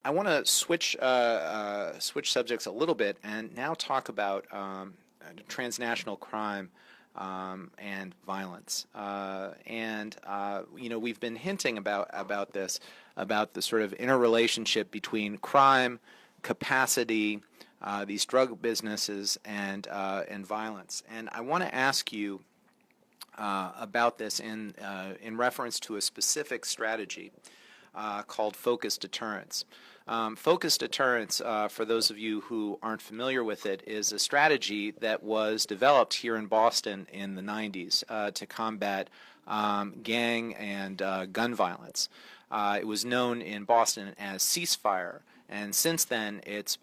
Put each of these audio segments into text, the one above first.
I want to switch subjects a little bit and now talk about transnational crime and violence. We've been hinting about this, about the sort of interrelationship between crime, capacity, these drug businesses, and violence. And I want to ask you about this in reference to a specific strategy called focused deterrence. Focused deterrence, for those of you who aren't familiar with it, is a strategy that was developed here in Boston in the 90s to combat gang and gun violence. It was known in Boston as ceasefire, and since then it's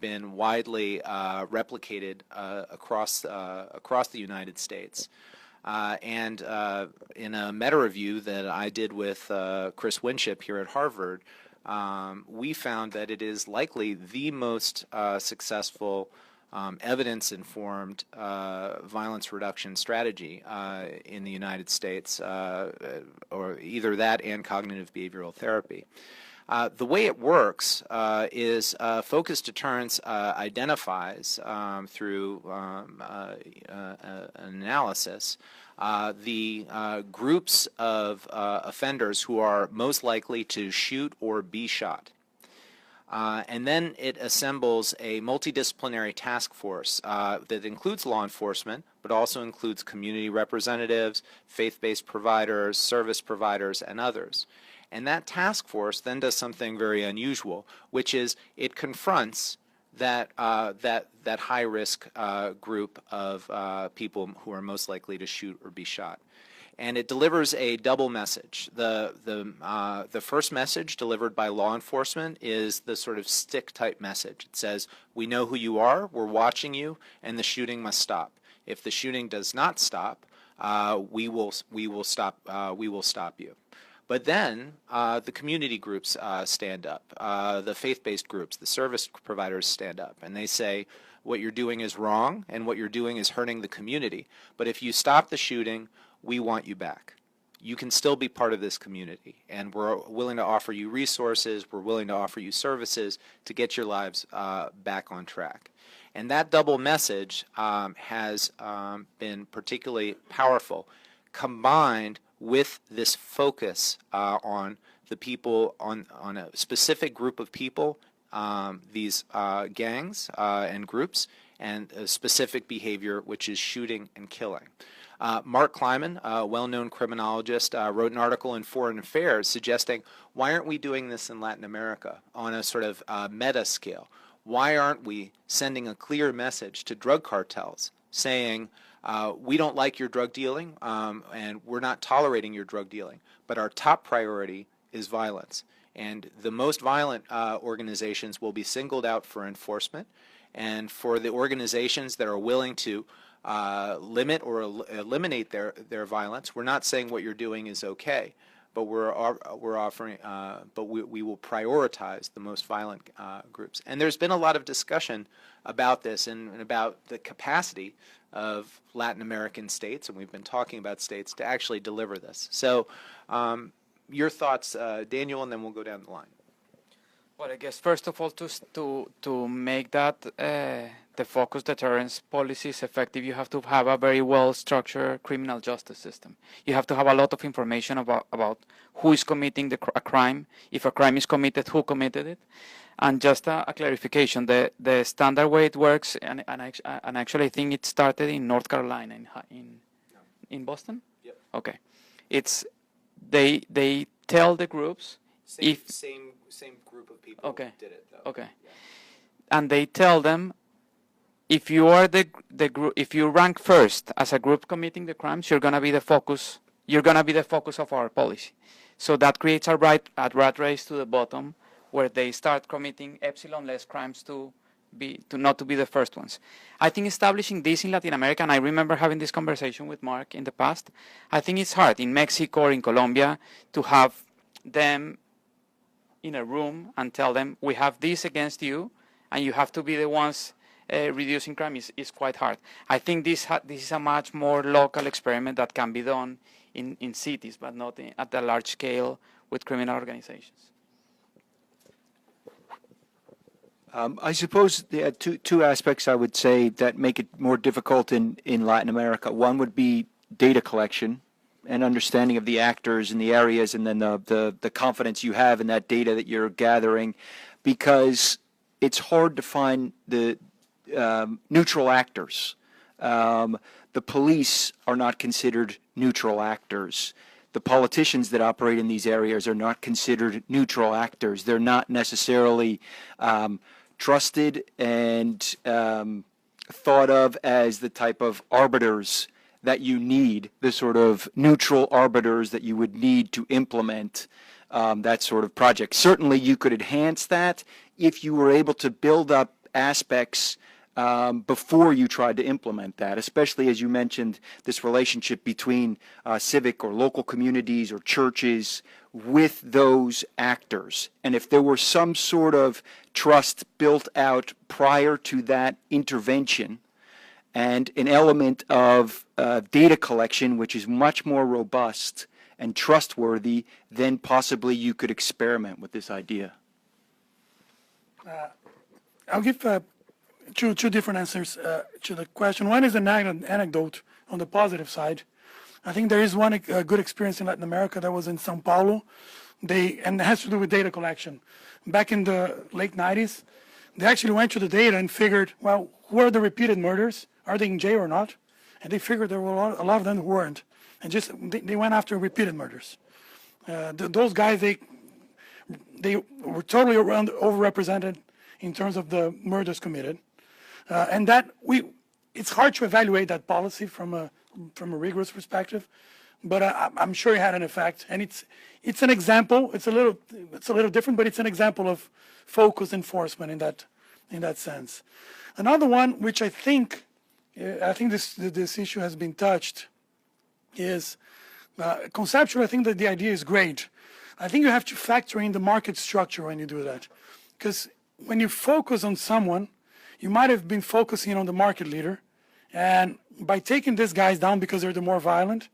been widely replicated across the United States. In a meta-review that I did with Chris Winship here at Harvard, we found that it is likely the most successful evidence-informed violence reduction strategy in the United States, or either that and cognitive behavioral therapy. The way it works is focused deterrence identifies through an analysis the groups of offenders who are most likely to shoot or be shot. And then it assembles a multidisciplinary task force that includes law enforcement, but also includes community representatives, faith-based providers, service providers, and others. And that task force then does something very unusual, which is it confronts that high-risk group of people who are most likely to shoot or be shot. And it delivers a double message. The first message delivered by law enforcement is the sort of stick-type message. It says, we know who you are, we're watching you, and the shooting must stop. If the shooting does not stop, we will stop you. But then the community groups stand up, the faith-based groups, the service providers stand up, and they say, what you're doing is wrong, and what you're doing is hurting the community. But if you stop the shooting, we want you back. You can still be part of this community, and we're willing to offer you resources, we're willing to offer you services to get your lives back on track. And that double message has been particularly powerful, combined with this focus on the people, on a specific group of people, these gangs and groups, and a specific behavior, which is shooting and killing. Mark Kleiman, a well-known criminologist, wrote an article in Foreign Affairs suggesting, why aren't we doing this in Latin America on a sort of meta scale? Why aren't we sending a clear message to drug cartels saying, we don't like your drug dealing, and we're not tolerating your drug dealing, but our top priority is violence. And the most violent organizations will be singled out for enforcement, and for the organizations that are willing to limit or eliminate their violence, we're not saying what you're doing is okay, but we're offering, but we will prioritize the most violent groups. And there's been a lot of discussion about this and about the capacity of Latin American states, and we've been talking about states, to actually deliver this. So your thoughts, Daniel, and then we'll go down the line. Well, I guess first of all, to make that the focused deterrence policies effective, you have to have a very well-structured criminal justice system. You have to have a lot of information about who is committing a crime, if a crime is committed, who committed it. And just a clarification, the standard way it works, and actually I think it started in North Carolina, in Boston? Yep. Okay. It's, they tell the groups, Same group of people did it, though. Okay. Yeah. And they tell them, if you are the group, if you rank first as a group committing the crimes, you're gonna be the focus. You're gonna be the focus of our policy. So that creates a rat race to the bottom, where they start committing epsilon less crimes to not to be the first ones. I think establishing this in Latin America, and I remember having this conversation with Mark in the past, I think it's hard in Mexico or in Colombia to have them in a room and tell them, we have this against you, and you have to be the ones reducing crime. Is quite hard. I think this is a much more local experiment that can be done in cities, but not at a large scale with criminal organizations. I suppose there are two aspects I would say that make it more difficult in Latin America. One would be data collection and understanding of the actors in the areas, and then the confidence you have in that data that you're gathering, because it's hard to find the neutral actors. The police are not considered neutral actors. The politicians that operate in these areas are not considered neutral actors. They're not necessarily trusted and thought of as the type of arbiters that you need, the sort of neutral arbiters that you would need to implement that sort of project. Certainly you could enhance that if you were able to build up aspects before you tried to implement that, especially as you mentioned this relationship between civic or local communities or churches with those actors. And if there were some sort of trust built out prior to that intervention, and an element of data collection which is much more robust and trustworthy, then possibly you could experiment with this idea. I'll give two different answers to the question. One is an anecdote on the positive side. I think there is one good experience in Latin America that was in Sao Paulo, and it has to do with data collection. Back in the late 90s, they actually went to the data and figured, well, who are the repeated murders? Are they in jail or not? And they figured there were a lot of them who weren't. And just they went after repeated murders. Those guys, they were totally overrepresented in terms of the murders committed. And that it's hard to evaluate that policy from a rigorous perspective, but I'm sure it had an effect. And it's an example. It's a little different, but it's an example of focused enforcement in that sense. Another one, which I think this issue has been touched, is conceptually. I think that the idea is great. I think you have to factor in the market structure when you do that, because when you focus on someone, you might have been focusing on the market leader, and by taking these guys down because they're the more violent,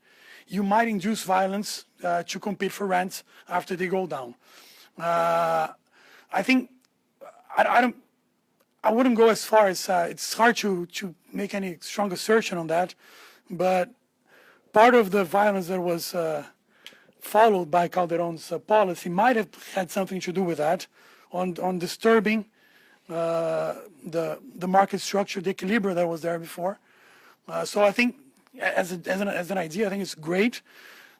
you might induce violence to compete for rents after they go down. I think I wouldn't go as far as it's hard to make any strong assertion on that, but part of the violence that was followed by Calderón's policy might have had something to do with that, on disturbing the market structure, the equilibrium that was there before. So I think as an idea, I think it's great.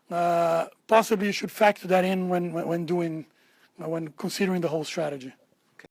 Possibly you should factor that in when considering the whole strategy.